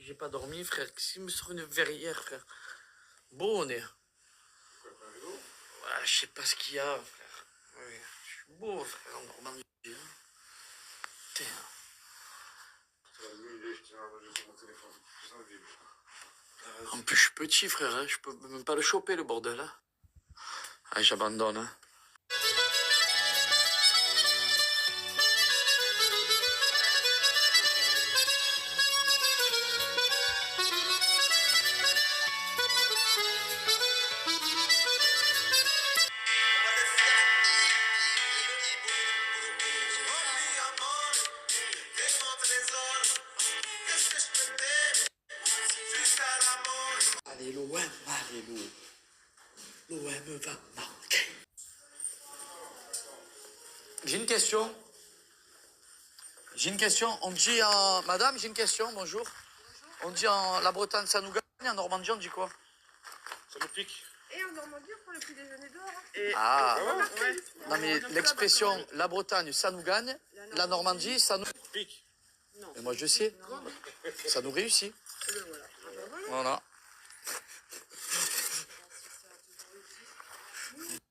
j'ai pas dormi, frère. Qu'est-ce me sur une verrière, frère? Beau, on est. Ouais, je sais pas ce qu'il y a, frère. Ouais, je suis beau, frère, en Normandie. Putain. En plus, je suis petit, frère. Hein. Je peux même pas le choper, le bordel. Hein. Ah, j'abandonne. Hein. Allez, l'OM, allez, l'OM va marquer. J'ai une question. On dit en... Madame, j'ai une question, bonjour. On dit en la Bretagne, ça nous gagne. En Normandie, on dit quoi? Ça nous pique. Et en Normandie, on prend le petit déjeuner dehors. Ah, Ouais. non mais l'expression la Bretagne, ça nous gagne. La Normandie, ça nous Pique. Non. Et moi, je sais. Ça nous réussit. Et ben voilà. Voilà.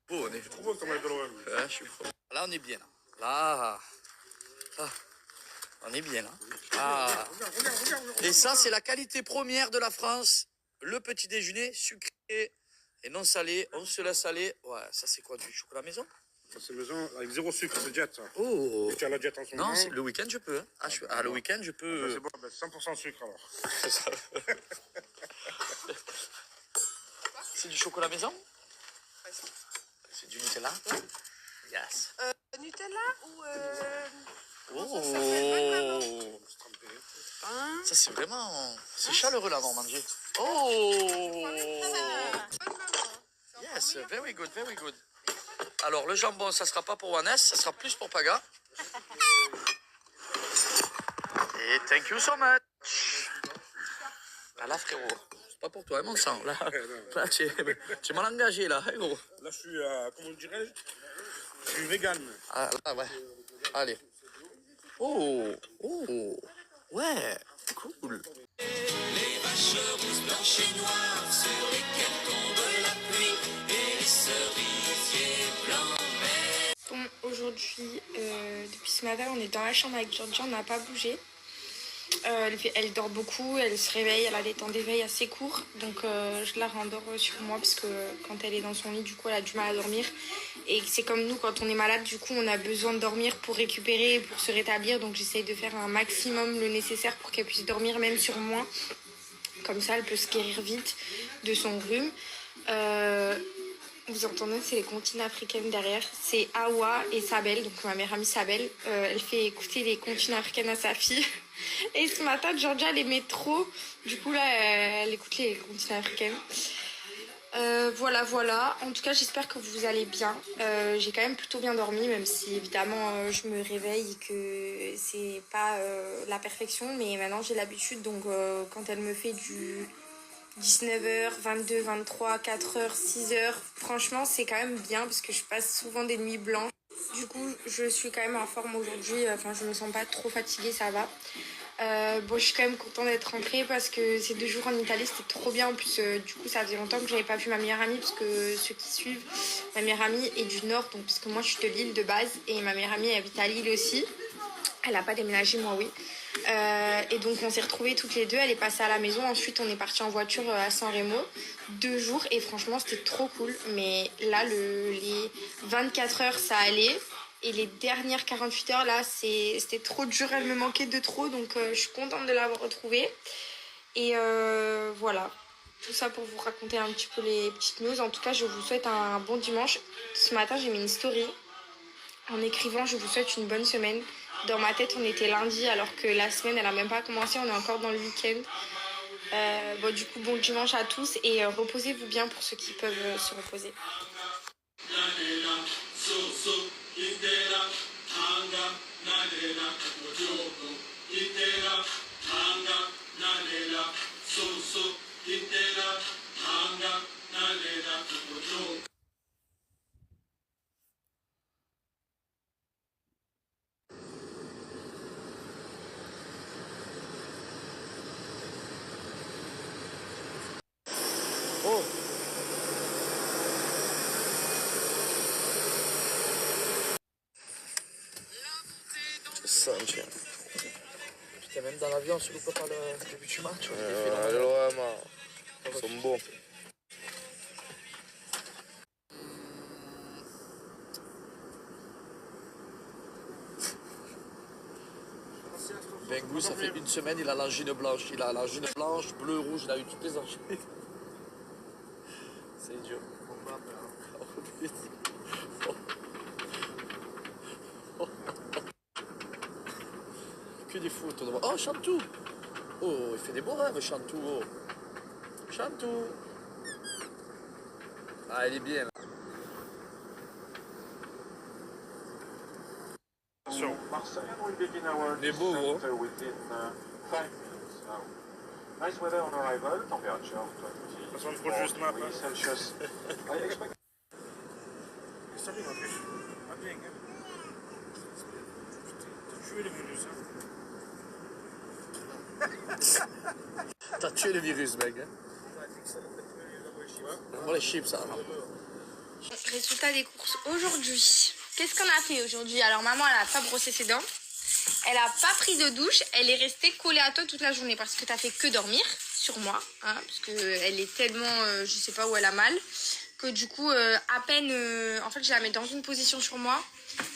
Beau, on est... Trop beau comme avec de l'OM. Ouais, je suis pro. Là, on est bien. Là. On est bien, là. Ah. Regarde. Et ça, c'est la qualité première de la France. Le petit déjeuner sucré et non salé. On se laisse aller. Ouais, ça, c'est quoi, du chocolat maison? Ça, c'est maison avec zéro sucre, c'est jet, ça. Oh. Et tu as la jet en ce moment. Non, le week-end, je peux. Hein. Le week-end, je peux... C'est bon, 100% sucre, alors. C'est du chocolat maison? C'est du Nutella? Yes. Nutella ou Oh! Ça, c'est vraiment... C'est chaleureux, la Normandie. Oh! Yes, very good, very good. Alors, le jambon, ça sera pas pour Wannes, ça sera plus pour Paga. Et thank you so much. Ah là, frérot, c'est pas pour toi, hein, mon sang. Là, tu m'as engagé, là, hein, gros. Là, je suis, comment dirais-je? Je suis vegan. Ah, là, ouais. Allez. Oh, ouais, cool. Les vaches rousses, blanches et noires, sur lesquelles tombe la pluie, et les cerisiers blancs. Bon, aujourd'hui, depuis ce matin, on est dans la chambre avec Georgia, on n'a pas bougé. Elle dort beaucoup, elle se réveille, elle a des temps d'éveil assez courts, donc je la rendors sur moi parce que quand elle est dans son lit, du coup, elle a du mal à dormir. Et c'est comme nous, quand on est malade, du coup, on a besoin de dormir pour récupérer, pour se rétablir. Donc j'essaye de faire un maximum le nécessaire pour qu'elle puisse dormir même sur moi. Comme ça, elle peut se guérir vite de son rhume. Vous entendez, c'est les comptines africaines derrière. C'est Awa et Sabel, donc ma meilleure amie Sabel. Elle fait écouter les comptines africaines à sa fille. Et ce matin, Georgia, elle aimait trop. Du coup, là, elle écoute les comptines africaines. Voilà. En tout cas, j'espère que vous allez bien. J'ai quand même plutôt bien dormi, même si évidemment je me réveille et que c'est pas la perfection. Mais maintenant, j'ai l'habitude. Donc, quand elle me fait du 19h, 22, 23, 4h, 6h, franchement, c'est quand même bien parce que je passe souvent des nuits blanches. Du coup, je suis quand même en forme aujourd'hui. Enfin, je me sens pas trop fatiguée, ça va. Bon, je suis quand même contente d'être rentrée parce que ces 2 jours en Italie, c'était trop bien. En plus, du coup, ça faisait longtemps que j'avais pas vu ma meilleure amie parce que ceux qui suivent, ma meilleure amie est du Nord, donc parce que moi, je suis de Lille de base et ma meilleure amie habite à Lille aussi. Elle a pas déménagé, moi, oui. Et donc, on s'est retrouvés toutes les deux. Elle est passée à la maison. Ensuite, on est parti en voiture à San Remo. 2 jours et franchement, c'était trop cool. Mais là, les 24 heures, ça allait. Et les dernières 48 heures, là, c'était trop dur. Elle me manquait de trop. Donc, je suis contente de l'avoir retrouvée. Et voilà. Tout ça pour vous raconter un petit peu les petites news. En tout cas, je vous souhaite un bon dimanche. Ce matin, j'ai mis une story en écrivant « Je vous souhaite une bonne semaine ». Dans ma tête, on était lundi alors que la semaine, elle a même pas commencé. On est encore dans le week-end. Bon, du coup, bon dimanche à tous et reposez-vous bien pour ceux qui peuvent se reposer. sentir. Putain, même dans l'avion, on se loupe pas le début du match. Vraiment, ils sont bons. Bengu, ça fait une semaine, il a l'angine blanche. Il a l'angine blanche, bleu, rouge, il a eu toutes les angines. C'est dur. Que des fautes. Oh, Chantou. Oh, il fait des beaux rêves, Chantou. Oh. Chantou. Ah, il est bien. Attention. Il est beau, gros. Nice weather on arrival, temperature Attention, il faut juste 24 degrees Celsius. I expect Ça arrive, en plus. Ah, bien, hein. T'as tué le virus, hein. T'as tué le virus, mec. Hein. Moi, les chips, ça. Résultat des courses aujourd'hui. Qu'est-ce qu'on a fait aujourd'hui? Alors maman, elle a pas brossé ses dents. Elle a pas pris de douche. Elle est restée collée à toi toute la journée parce que t'as fait que dormir sur moi. Hein, parce que elle est tellement, je sais pas où elle a mal, que du coup, à peine, en fait, je la mets dans une position sur moi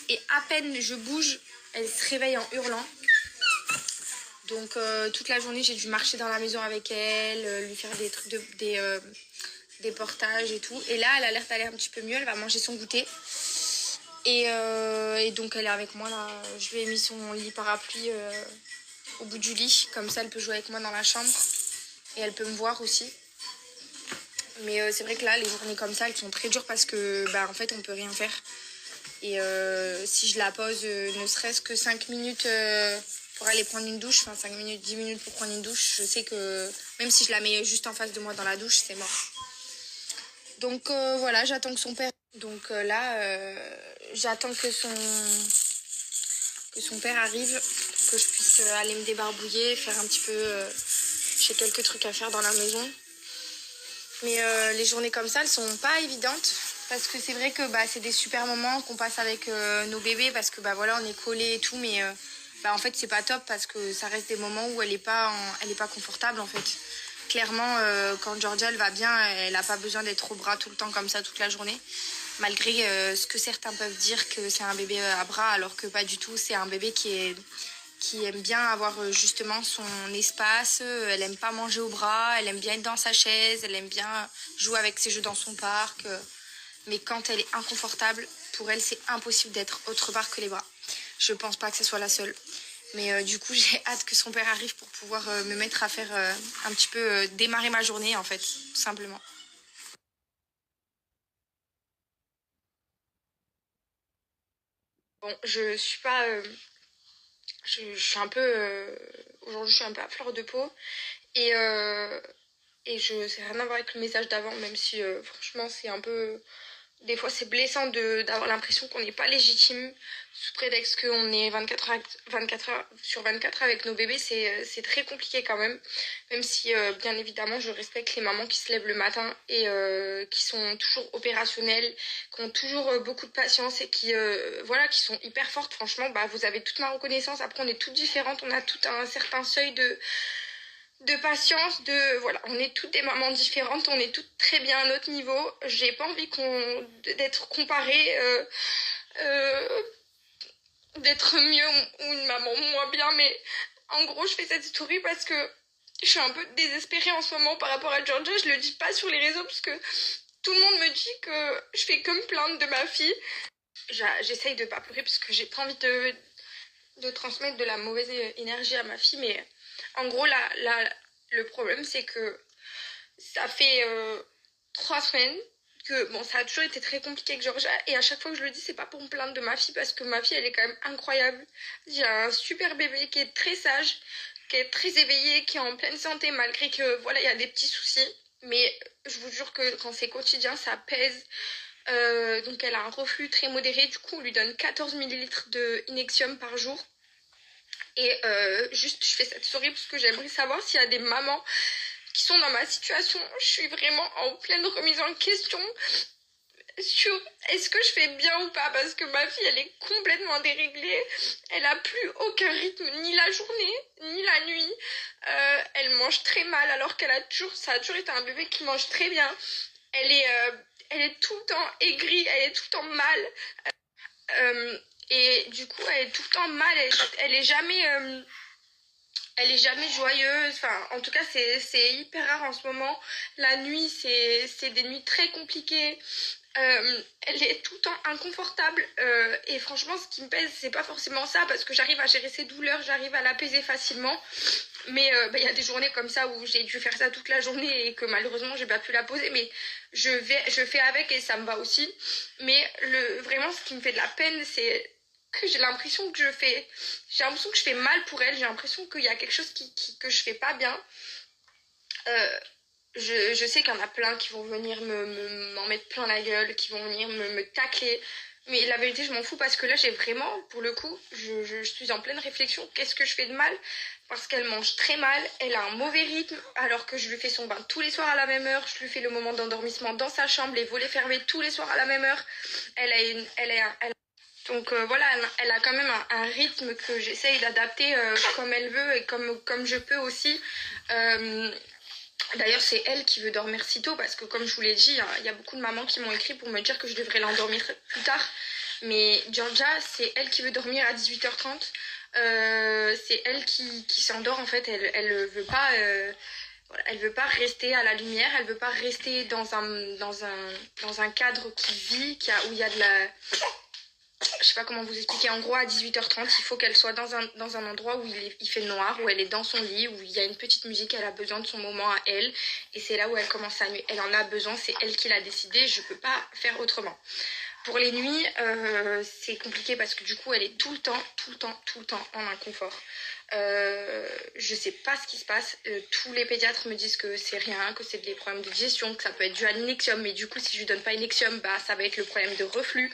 et à peine je bouge, elle se réveille en hurlant. Donc toute la journée, j'ai dû marcher dans la maison avec elle, lui faire des trucs des portages et tout. Et là, elle a l'air d'aller un petit peu mieux. Elle va manger son goûter. Et donc, elle est avec moi là. Je lui ai mis son lit parapluie au bout du lit. Comme ça, elle peut jouer avec moi dans la chambre. Et elle peut me voir aussi. Mais c'est vrai que là, les journées comme ça, elles sont très dures parce que, bah, en fait, on peut rien faire. Et si je la pose, ne serait-ce que 5 minutes pour aller prendre une douche, enfin 5 minutes, 10 minutes pour prendre une douche, je sais que même si je la mets juste en face de moi dans la douche, c'est mort. Donc voilà, j'attends que son père... Donc là, j'attends que son père arrive, que je puisse aller me débarbouiller, faire un petit peu... j'ai quelques trucs à faire dans la maison. Mais les journées comme ça, elles sont pas évidentes. Parce que c'est vrai que bah, c'est des super moments qu'on passe avec nos bébés. Parce que bah, voilà, on est collés et tout. Mais bah, en fait, c'est pas top parce que ça reste des moments où elle est pas confortable en fait. Clairement, quand Georgia elle va bien, elle n'a pas besoin d'être au bras tout le temps comme ça toute la journée. Malgré ce que certains peuvent dire que c'est un bébé à bras, alors que pas du tout. C'est un bébé qui aime bien avoir justement son espace. Elle aime pas manger au bras, elle aime bien être dans sa chaise, elle aime bien jouer avec ses jeux dans son parc. Mais quand elle est inconfortable, pour elle, c'est impossible d'être autre part que les bras. Je pense pas que ce soit la seule. Mais du coup, j'ai hâte que son père arrive pour pouvoir me mettre à faire un petit peu démarrer ma journée, en fait, tout simplement. Bon, je suis pas... je suis un peu... aujourd'hui, je suis un peu à fleur de peau. Et c'est rien à voir avec le message d'avant, même si franchement, c'est un peu... Des fois, c'est blessant d'avoir l'impression qu'on n'est pas légitime sous prétexte qu'on est 24 heures sur 24 avec nos bébés. C'est très compliqué quand même. Même si, bien évidemment, je respecte les mamans qui se lèvent le matin et qui sont toujours opérationnelles, qui ont toujours beaucoup de patience et qui sont hyper fortes. Franchement, bah, vous avez toute ma reconnaissance. Après, on est toutes différentes. On a tout un certain seuil de patience, voilà, on est toutes des mamans différentes, on est toutes très bien à notre niveau. J'ai pas envie d'être comparée, d'être mieux ou une maman moins bien, mais en gros, je fais cette story parce que je suis un peu désespérée en ce moment par rapport à Georgia. Je le dis pas sur les réseaux parce que tout le monde me dit que je fais que me plaindre de ma fille. J'essaye de pas pleurer parce que j'ai pas envie de transmettre de la mauvaise énergie à ma fille, mais en gros, le problème, c'est que ça fait 3 semaines que, bon, ça a toujours été très compliqué avec Georgia, et à chaque fois que je le dis, c'est pas pour me plaindre de ma fille, parce que ma fille, elle est quand même incroyable. J'ai un super bébé qui est très sage, qui est très éveillé, qui est en pleine santé, malgré que, voilà, il y a des petits soucis. Mais je vous jure que quand c'est quotidien, ça pèse. Donc elle a un reflux très modéré, du coup on lui donne 14 ml de Inexium par jour. Et juste je fais cette story parce que j'aimerais savoir s'il y a des mamans qui sont dans ma situation. Je suis vraiment en pleine remise en question. sur est-ce que je fais bien ou pas, parce que ma fille elle est complètement déréglée, elle a plus aucun rythme, ni la journée ni la nuit. Elle mange très mal alors ça a toujours été un bébé qui mange très bien. Elle est tout le temps aigrie, elle est tout le temps mal, et du coup elle est tout le temps mal, elle est jamais joyeuse. Enfin, en tout cas, c'est hyper rare en ce moment. La nuit, c'est des nuits très compliquées. Elle est tout le temps inconfortable. Et franchement, ce qui me pèse, c'est pas forcément ça, parce que j'arrive à gérer ses douleurs, j'arrive à l'apaiser facilement. Mais y a des journées comme ça où j'ai dû faire ça toute la journée et que malheureusement, j'ai pas pu la poser. Mais je fais avec et ça me va aussi. Mais vraiment, ce qui me fait de la peine, c'est que j'ai l'impression que je fais mal pour elle, j'ai l'impression qu'il y a quelque chose que je fais pas bien. Je sais qu'il y en a plein qui vont venir m'en mettre plein la gueule, qui vont venir me tacler, mais la vérité je m'en fous, parce que là j'ai vraiment, pour le coup, je suis en pleine réflexion, qu'est-ce que je fais de mal? Parce qu'elle mange très mal, elle a un mauvais rythme, alors que je lui fais son bain tous les soirs à la même heure, je lui fais le moment d'endormissement dans sa chambre, les volets fermés tous les soirs à la même heure. Donc voilà, elle a quand même un rythme que j'essaye d'adapter comme elle veut et comme je peux aussi. D'ailleurs, c'est elle qui veut dormir si tôt, parce que comme je vous l'ai dit, il y a beaucoup de mamans qui m'ont écrit pour me dire que je devrais l'endormir plus tard. Mais Georgia, c'est elle qui veut dormir à 18h30. C'est elle qui s'endort en fait. Elle veut pas... Voilà, elle veut pas rester à la lumière, elle veut pas rester dans un cadre qui vit, où il y a de la... Je sais pas comment vous expliquer. En gros, à 18h30, il faut qu'elle soit dans un endroit où il fait noir, où elle est dans son lit, où il y a une petite musique, elle a besoin de son moment à elle. Et c'est là où elle commence sa nuit. Elle en a besoin, c'est elle qui l'a décidé, je peux pas faire autrement. Pour les nuits, c'est compliqué parce que du coup, elle est tout le temps en inconfort. Je sais pas ce qui se passe. Tous les pédiatres me disent que c'est rien, que c'est des problèmes de digestion, que ça peut être dû à l'inexium. Mais du coup, si je lui donne pas inexium, bah ça va être le problème de reflux.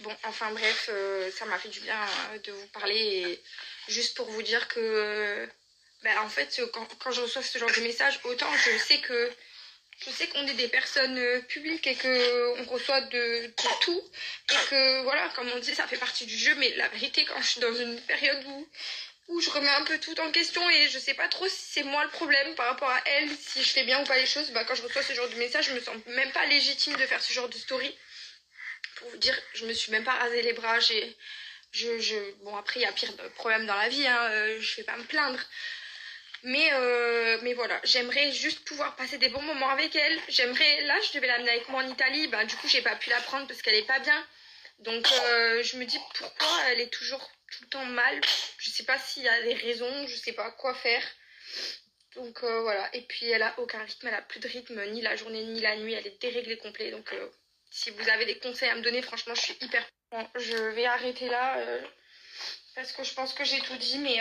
Bon, enfin bref, ça m'a fait du bien de vous parler, et juste pour vous dire que, en fait, quand je reçois ce genre de message, autant je sais qu'on est des personnes publiques et qu'on reçoit de tout, et que voilà, comme on dit, ça fait partie du jeu, mais la vérité, quand je suis dans une période où je remets un peu tout en question et je sais pas trop si c'est moi le problème par rapport à elle, si je fais bien ou pas les choses, quand je reçois ce genre de message, je me sens même pas légitime de faire ce genre de story. Pour vous dire, je me suis même pas rasé les bras. Bon, après, il y a pire problème dans la vie, hein, je vais pas me plaindre. Mais voilà, j'aimerais juste pouvoir passer des bons moments avec elle. Là, je devais l'amener avec moi en Italie. Du coup, j'ai pas pu la prendre parce qu'elle est pas bien. Donc, je me dis pourquoi elle est toujours tout le temps mal. Je sais pas s'il y a des raisons, je sais pas quoi faire. Donc, voilà. Et puis, elle a aucun rythme, elle a plus de rythme, ni la journée, ni la nuit. Elle est déréglée complet. Donc, si vous avez des conseils à me donner, franchement, je suis hyper... Bon, je vais arrêter là parce que je pense que j'ai tout dit, mais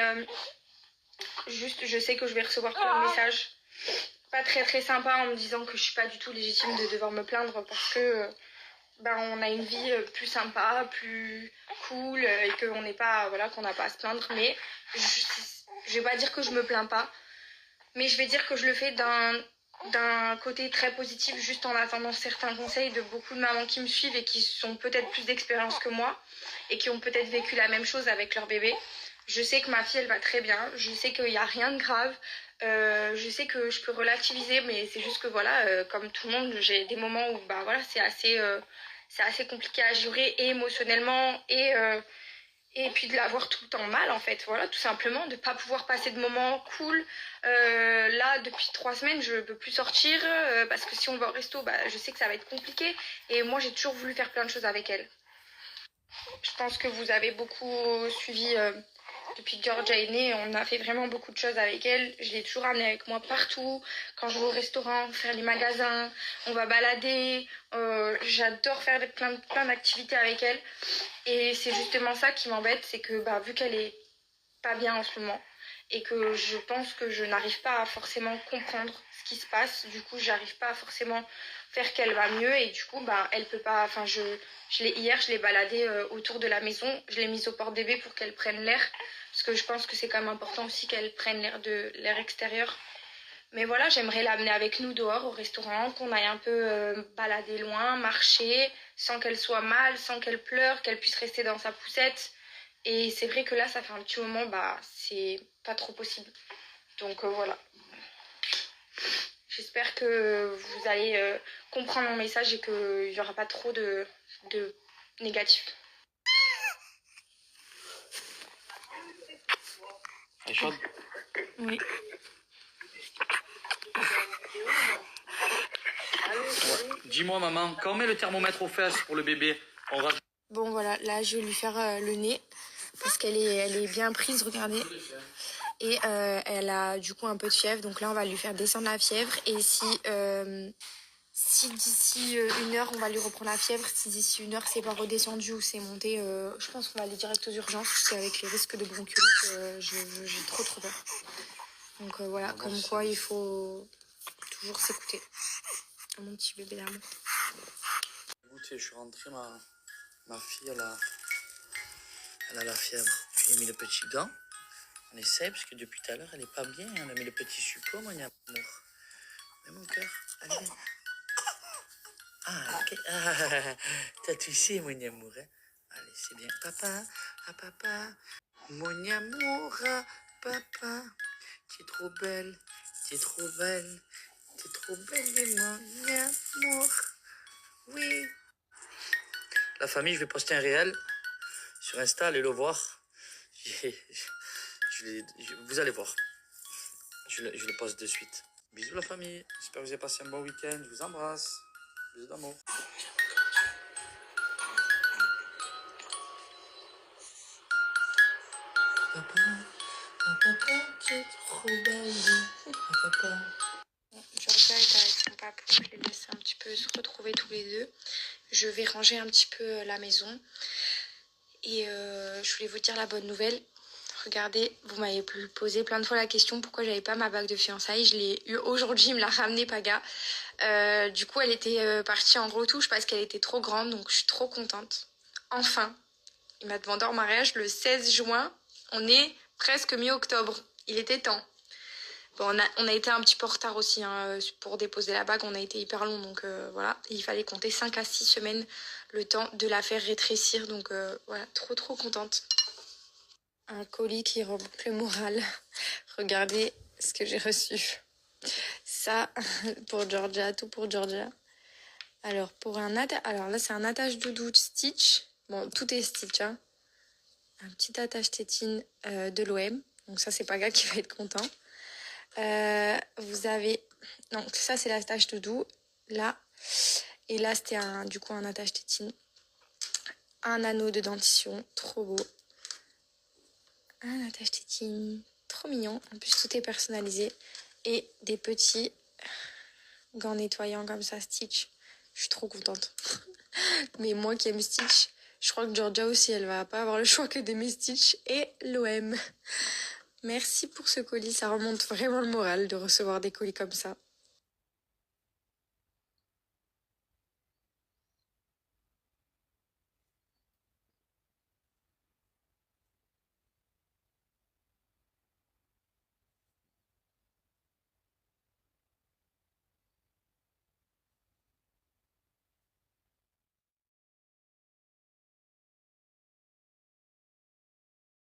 juste, je sais que je vais recevoir plein de messages pas très très sympas en me disant que je suis pas du tout légitime de devoir me plaindre parce que on a une vie plus sympa, plus cool et qu'on n'est pas, voilà, qu'on n'a pas à se plaindre. Mais je vais pas dire que je me plains pas, mais je vais dire que je le fais d'un côté très positif, juste en attendant certains conseils de beaucoup de mamans qui me suivent et qui sont peut-être plus d'expérience que moi et qui ont peut-être vécu la même chose avec leur bébé. Je sais que ma fille, elle va très bien, je sais qu'il n'y a rien de grave, je sais que je peux relativiser, mais c'est juste que voilà, comme tout le monde, j'ai des moments où c'est assez compliqué à gérer, et émotionnellement et puis de l'avoir tout le temps mal en fait, voilà, tout simplement, de pas pouvoir passer de moments cool. Là, depuis 3 semaines, je peux plus sortir parce que si on va au resto, je sais que ça va être compliqué. Et moi, j'ai toujours voulu faire plein de choses avec elle. Je pense que vous avez beaucoup suivi depuis que Georgia est née. On a fait vraiment beaucoup de choses avec elle. Je l'ai toujours amenée avec moi partout. Quand je vais au restaurant, faire les magasins, on va balader. J'adore faire plein d'activités avec elle. Et c'est justement ça qui m'embête, c'est que vu qu'elle est pas bien en ce moment et que je pense que je n'arrive pas à forcément comprendre ce qui se passe, du coup j'arrive pas à forcément faire qu'elle va mieux, et du coup elle peut pas, enfin hier je l'ai baladée autour de la maison, je l'ai mise au porte-bébé pour qu'elle prenne l'air, parce que je pense que c'est quand même important aussi qu'elle prenne l'air extérieur. Mais voilà, j'aimerais l'amener avec nous dehors au restaurant, qu'on aille un peu balader loin, marcher, sans qu'elle soit mal, sans qu'elle pleure, qu'elle puisse rester dans sa poussette. Et c'est vrai que là, ça fait un petit moment, bah, c'est pas trop possible. Donc voilà. J'espère que vous allez comprendre mon message et qu'il n'y aura pas trop de négatifs. Elle est chaude? Oui. Dis-moi maman, quand on met le thermomètre aux fesses pour le bébé, on rajoute... Bon voilà, là je vais lui faire le nez parce qu'elle est bien prise, regardez. Et elle a du coup un peu de fièvre, donc là on va lui faire descendre la fièvre. Et si d'ici 1 heure on va lui reprendre la fièvre, si d'ici 1 heure c'est pas redescendu ou c'est monté, je pense qu'on va aller direct aux urgences parce qu'avec les risques de bronchiolite, j'ai trop peur. Donc voilà, comme quoi il faut toujours s'écouter. Mon petit bébé d'amour. Écoutez, je suis rentré, ma fille, elle a la fièvre. Je lui ai mis le petit gant. On essaie, parce que depuis tout à l'heure, elle est pas bien. On a mis le petit sucre, mon amour. Mais mon cœur, allez, viens. Ah, ok. Ah, t'as touché, mon amour. Hein? Allez, c'est bien. Papa, ah papa, mon amour, ah, papa. T'es trop belle, t'es trop belle. T'es trop belle, mon amour. Oui. La famille, je vais poster un réel sur Insta, allez le voir. Vous allez voir. Je le poste de suite. Bisous la famille. J'espère que vous avez passé un bon week-end. Je vous embrasse. Bisous d'amour. Papa, papa, t'es trop belle. Papa. Georgia est avec son papa, je les laisse un petit peu se retrouver tous les deux. Je vais ranger un petit peu la maison. Et je voulais vous dire la bonne nouvelle. Regardez, vous m'avez posé plein de fois la question pourquoi j'avais pas ma bague de fiançailles. Je l'ai eu aujourd'hui, il me l'a ramené Paga. Du coup, elle était partie en retouche parce qu'elle était trop grande, donc je suis trop contente. Enfin, il m'a demandé en mariage le 16 juin. On est presque mi-octobre. Il était temps. Bon, on a été un petit peu en retard aussi hein, pour déposer la bague. On a été hyper long, donc voilà. Il fallait compter 5 à 6 semaines le temps de la faire rétrécir. Donc voilà, trop contente. Un colis qui remonte le moral. Regardez ce que j'ai reçu. Ça, pour Georgia, tout pour Georgia. Alors, alors là, c'est un attache doudou Stitch. Bon, tout est Stitch, hein. Un petit attache tétine de l'OM. Donc ça, c'est Paga qui va être content. Vous avez... Donc ça, c'est l'attache doudou. Là. Et là, c'était du coup un attache tétine. Un anneau de dentition. Trop beau. Un attache tétine. Trop mignon. En plus, tout est personnalisé. Et des petits gants nettoyants comme ça, Stitch. Je suis trop contente. Mais moi qui aime Stitch, je crois que Georgia aussi, elle va pas avoir le choix que d'aimer Stitch et l'OM. Merci pour ce colis, ça remonte vraiment le moral de recevoir des colis comme ça.